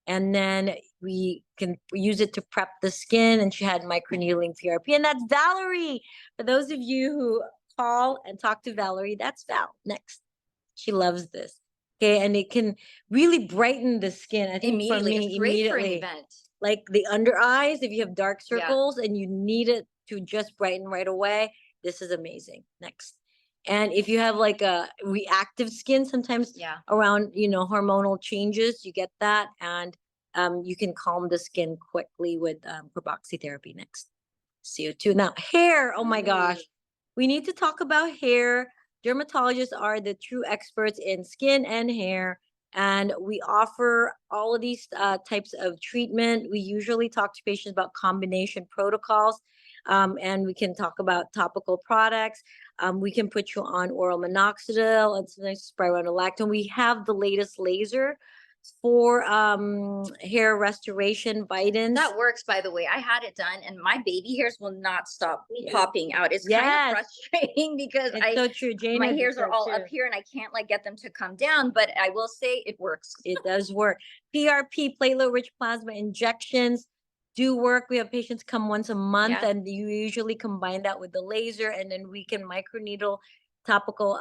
And then we can use it to prep the skin. And she had microneedling PRP. And that's Valerie. For those of you who call and talk to Valerie, that's Val. Next. She loves this. Okay, and it can really brighten the skin. I think for me, It's great for an immediately, event. like the under eyes, if you have dark circles and you need it to just brighten right away, this is amazing. Next. And if you have like a reactive skin, sometimes around, hormonal changes, you get that. And you can calm the skin quickly with carboxytherapy. Next. CO2. Now, hair. Oh my gosh. We need to talk about hair. Dermatologists are the true experts in skin and hair, and we offer all of these types of treatment. We usually talk to patients about combination protocols, and we can talk about topical products. We can put you on oral minoxidil and sometimes spironolactone. We have the latest laser for hair restoration Vitins. That works, by the way. I had it done, and my baby hairs will not stop Yeah. popping out. It's kind Yes. of frustrating because It's so true. Jane my has hairs said are all too. up here, and I can't like get them to come down. But I will say it works. It does work. PRP, platelet-rich plasma injections do work. We have patients come once a month, Yeah. and you usually combine that with the laser, and then we can microneedle topical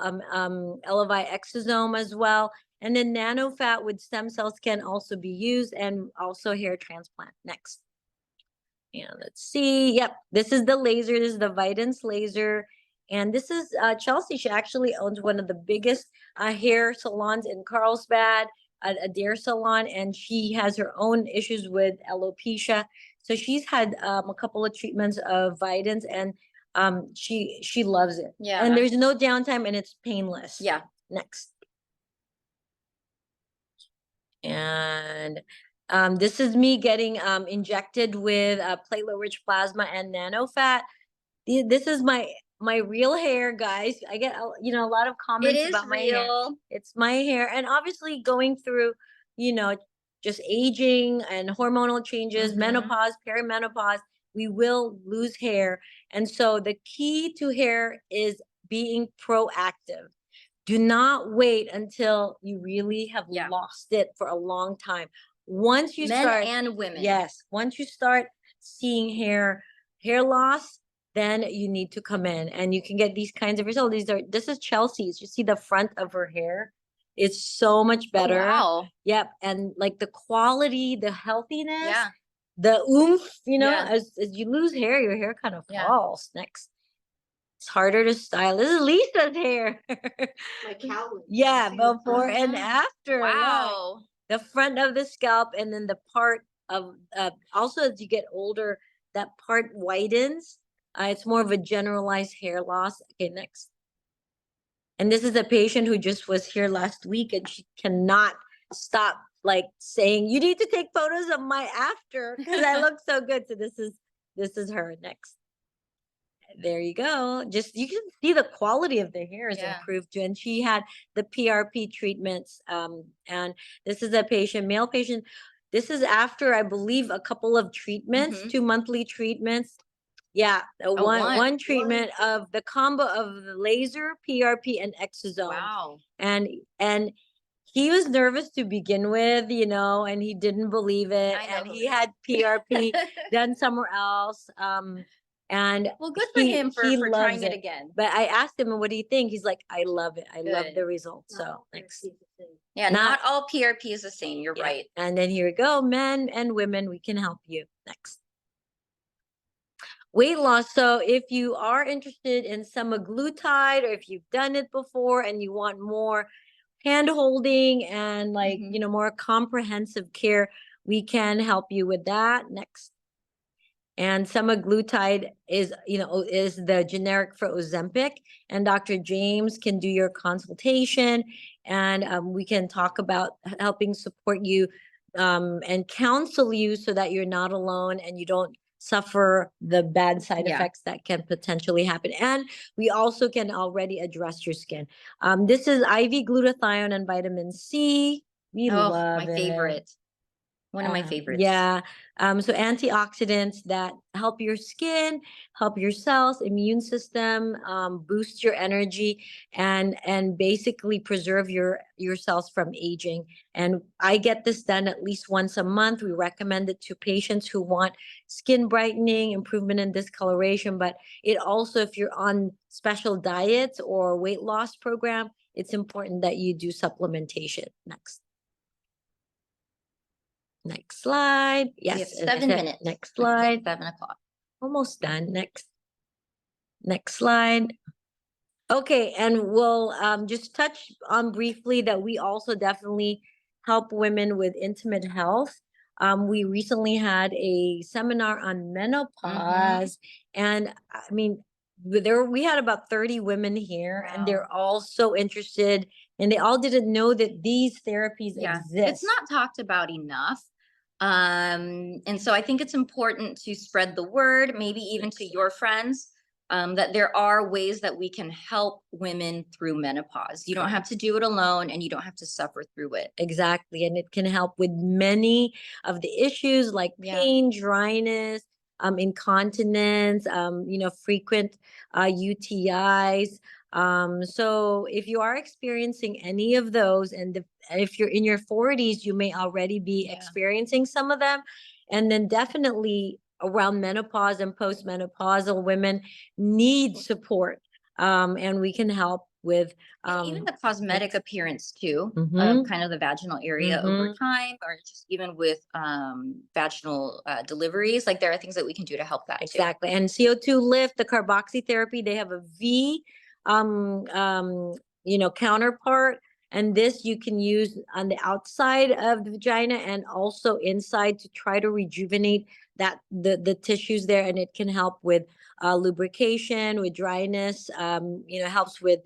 Elevite exosome as well. And then nanofat with stem cells can also be used, and also hair transplant. Next. And let's see. Yep, this is the laser. This is the Vitins laser. And this is Chelsea. She actually owns one of the biggest hair salons in Carlsbad, a Dare salon, and she has her own issues with alopecia. So she's had a couple of treatments of Vitins, and she loves it. Yeah. And there's no downtime, and it's painless. Yeah. Next. And this is me getting injected with platelet-rich plasma and nanofat. This is my real hair, guys. I get a lot of It comments is about my hair. real. It's my hair, and obviously going through, just aging and hormonal changes, Mhm. menopause, perimenopause, we will lose hair. And so the key to hair is being proactive. Do not wait until you really have Yeah. lost it for a long time. Once you Men start, and women. yes, once you start seeing hair loss, then you need to come in, and you can get these kinds of results. This is Chelsea's. You see the front of her hair? It's so much Oh, better. wow. Yep. And like the quality, the healthiness, Yeah. the oomph, Yeah. as you lose hair, your hair kind of Yeah. falls. Next. It's harder to style. This is Lisa's hair. Like Calvin. Yeah, See the before front? and after. yeah. Wow. The front of the scalp, and then the part of also as you get older, that part widens. It's more of a generalized hair loss. Okay, next. And this is a patient who just was here last week, and she cannot stop like saying, "You need to take photos of my after because I look so good." So this is her. Next. There you go. Just you can see the quality of the hair is Yeah. improved too. And she had the PRP treatments. And this is a patient, male patient. This is after, I believe, a couple of treatments, Mhm. 2 monthly treatments. Yeah, one treatment of the combo of the laser, PRP, and exosome. Wow. And he was nervous to begin with, and he didn't believe it. I know And who he he is. had PRP done somewhere else. And Well, good for he- him for he trying loves it again. But I asked him, what do you think? He's like, I love it. I love Good. the results. So next. Yeah, Not- not all PRP is the same. You're Yeah. right. And then here we go. Men and women, we can help you. Next. Weight loss. So if you are interested in semaglutide, or if you've done it before and you want more hand holding and Mhm. more comprehensive care, we can help you with that. Next. And semaglutide is the generic for Ozempic, and Dr. James can do your consultation, and we can talk about helping support you and counsel you so that you're not alone and you don't suffer the bad side Yeah. effects that can potentially happen. And we also can already address your skin. This is IV glutathione and vitamin C. We Oh, love my it. favorite. One of my favorites. Yeah. So antioxidants that help your skin, help your cells, immune system, boost your energy, and basically preserve your cells from aging. And I get this done at least once a month. We recommend it to patients who want skin brightening, improvement in discoloration, but it also, if you're on special diets or weight loss program, it's important that you do supplementation. Next slide. We have Yes. 7 minutes. Next until slide. 7:00. Almost done. Next slide. Okay, and we'll just touch on briefly that we also definitely help women with intimate health. We recently had a seminar on menopause, and I mean, we had about 30 women here, and they're all so interested, and they all didn't know that these therapies Yeah, exist. it's not talked about enough. And so I think it's important to spread the word, maybe even to your friends. that there are ways that we can help women through menopause. You don't have to do it alone, and you don't have to suffer through it. Exactly. And it can help with many of the issues like pain, dryness, incontinence, frequent UTIs. So if you are experiencing any of those, and if you're in your 40s, you may already be experiencing some of them. And then definitely around menopause and postmenopausal women need support. And we can help with Even the cosmetic appearance too, Mhm. kind of the vaginal area over time, or just even with vaginal deliveries. Like there are things that we can do to help that too. Exactly. And CO2 lift, the carboxy therapy, they have a V counterpart. And this you can use on the outside of the vagina and also inside to try to rejuvenate the tissues there. And it can help with lubrication, with dryness, helps with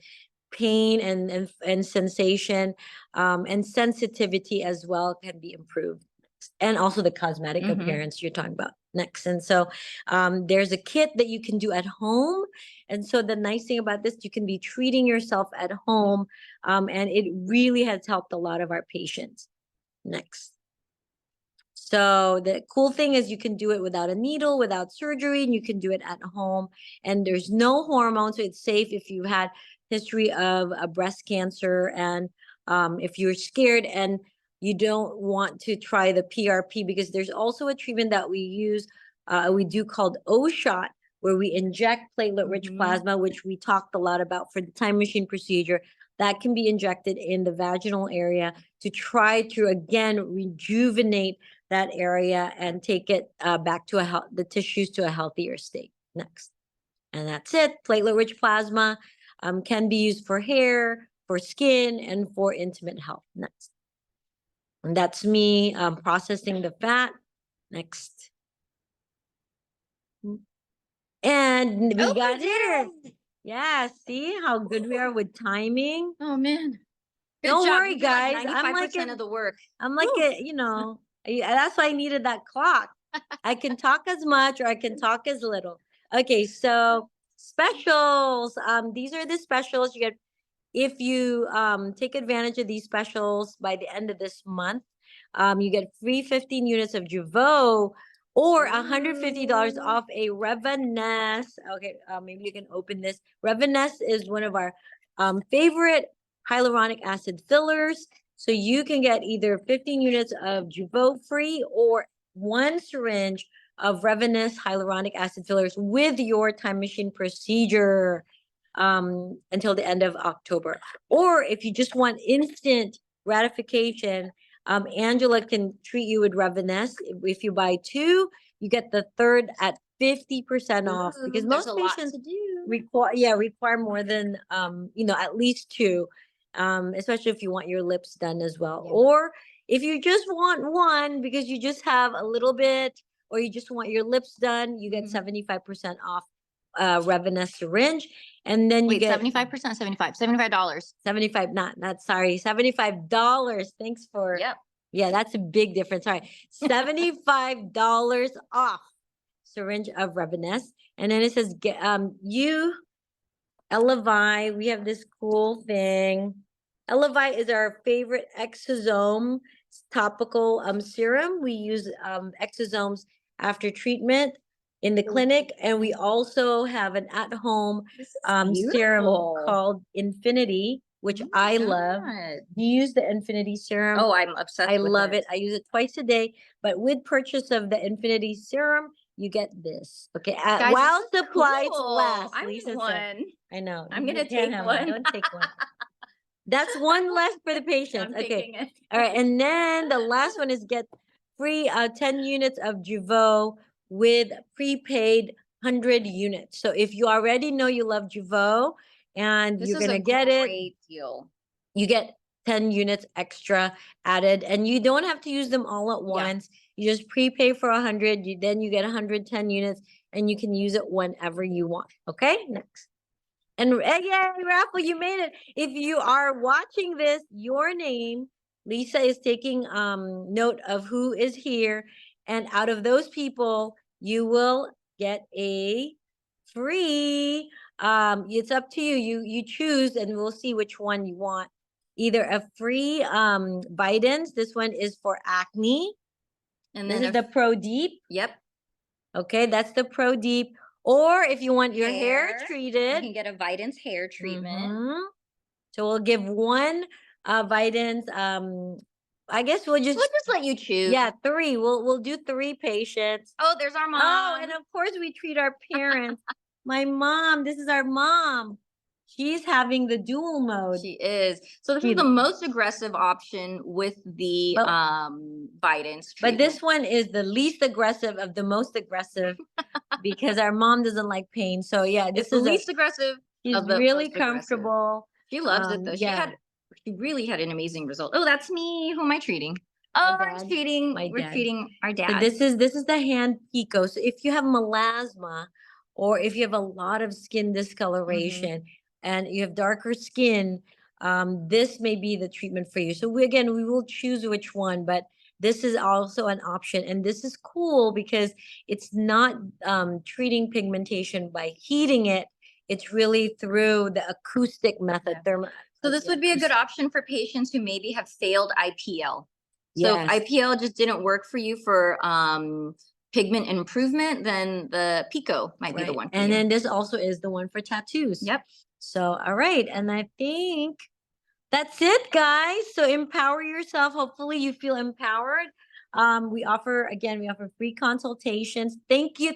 pain and sensation, and sensitivity as well can be improved. And also the cosmetic appearance you're talking about next. And so there's a kit that you can do at home. And so the nice thing about this, you can be treating yourself at home. And it really has helped a lot of our patients. Next. So the cool thing is you can do it without a needle, without surgery, and you can do it at home. And there's no hormones, so it's safe if you had history of a breast cancer, and if you're scared and you don't want to try the PRP, because there's also a treatment that we do called O-shot, where we inject platelet-rich plasma, which we talked a lot about for the time machine procedure. That can be injected in the vaginal area to try to, again, rejuvenate that area and take it back to the tissues to a healthier state. Next. And that's it. Platelet-rich plasma can be used for hair, for skin, and for intimate health. Next. And that's me processing the fat. Next. And we got here. Yeah, see how good we are with timing? Oh man. Don't job. worry, You did like guys. I'm like 95% of the work. that's why I needed that clock. I can talk as much or I can talk as little. Okay, so specials. These are the specials you get if you take advantage of these specials by the end of this month. You get free 15 units of Jeuveau or $150 off a Revanesse. Okay, maybe you can open this. Revanesse is one of our favorite hyaluronic acid fillers. So you can get either 15 units of Jeuveau free or 1 syringe of Revanesse hyaluronic acid fillers with your time machine procedure until the end of October. Or if you just want instant gratification, Angela can treat you with Revanesse. If you buy 2, you get the third at 50% off, because most patients require more than at least 2, especially if you want your lips done as well. Or if you just want 1 because you just have a little bit, or you just want your lips done, you get 75% off Revanesse syringe. And then you get 75%, $75. 75, not sorry, $75. Thanks for yeah, that's a big difference. Sorry, $75 off syringe of Revanesse. And then it says Elevai, we have this cool thing. Elevai is our favorite exosome topical serum. We use exosomes after treatment in the clinic, and we also have an at-home serum called Infinity, which I love. You use the Infinity serum. Oh, I'm obsessed with I love it. I use it twice a day, but with purchase of the Infinity serum, you get this. Okay, Guys, while supplies last. I Lisa want said. one. I know. I'm You gonna can't take have one. Don't take one. That's one less for the patients. I'm Okay. taking it. All right. And then the last one is get free 10 units of Jeuveau with prepaid 100 units. So if you already know you love Jeuveau and This you're is going to a get it, great deal. you get 10 units extra added, and you don't have to use them all at once. You just prepay for 100. Then you get 110 units, and you can use it whenever you want. Okay, next. And yay, Raffle, you made it. If you are watching this, your name, Lisa is taking note of who is here. And out of those people, you will get a free. It's up to you. You choose, and we'll see which one you want. Either a free Vitins. This one is for acne. And This then is the Pro Deep. yep, Okay, that's the Pro Deep. Or if you want your hair you treated, can get a Vitins hair treatment. mhm. So we'll give one Vitins. I guess we'll just let you choose. yeah, 3. We'll do 3 patients. Oh, there's our mom. Oh, and of course we treat our parents. My mom, this is our mom. She's having the dual mode. She is. So this She- is the most aggressive option with the But- Vitins But treatment. this one is the least aggressive of the most aggressive because our mom doesn't like pain. So yeah, It's this the is least aggressive. she's of the really most aggressive. comfortable. She loves it though. Yeah. She really had an amazing result. Oh, that's me. Who am I treating? My Oh, dad. we're dad. treating our So dad. this is the hand pico. So if you have melasma or if you have a lot of skin discoloration and you have darker skin, this may be the treatment for you. So we will choose which one, but this is also an option. And this is cool because it's not treating pigmentation by heating it. It's really through the acoustic method. So this would be a good option for patients who maybe have failed IPL. So Yes. if IPL just didn't work for you for pigment improvement, then the Pico might be the one for And you. then this also is the one for tattoos. Yep. So, all right. And I think that's it, guys. So empower yourself. Hopefully you feel empowered. We offer free consultations. Thank you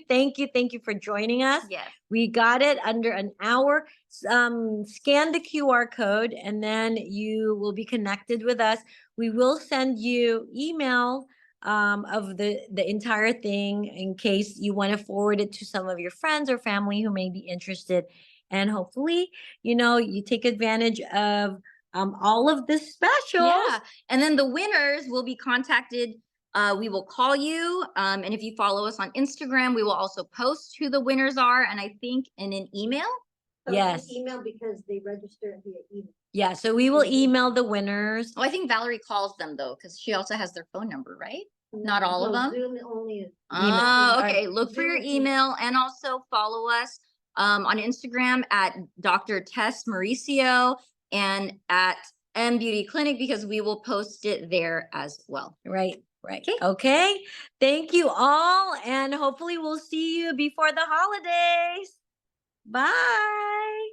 for joining us. Yes. We got it under an hour. Scan the QR code and then you will be connected with us. We will send you email of the entire thing in case you want to forward it to some of your friends or family who may be interested. And hopefully, you take advantage of all of the specials. Yeah. And then the winners will be contacted. We will call you. And if you follow us on Instagram, we will also post who the winners are. And I think in an email. Yes. Email because they register via email. Yeah. So we will email the winners. Oh, I think Valerie calls them though, because she also has their phone number, right? Not all of them? Zoom only is Oh, Email. okay. Look for your email and also follow us on Instagram at Dr. Tess Mauricio and at M Beauty Clinic because we will post it there as well. Right. Okay. Thank you all. And hopefully we'll see you before the holidays. Bye.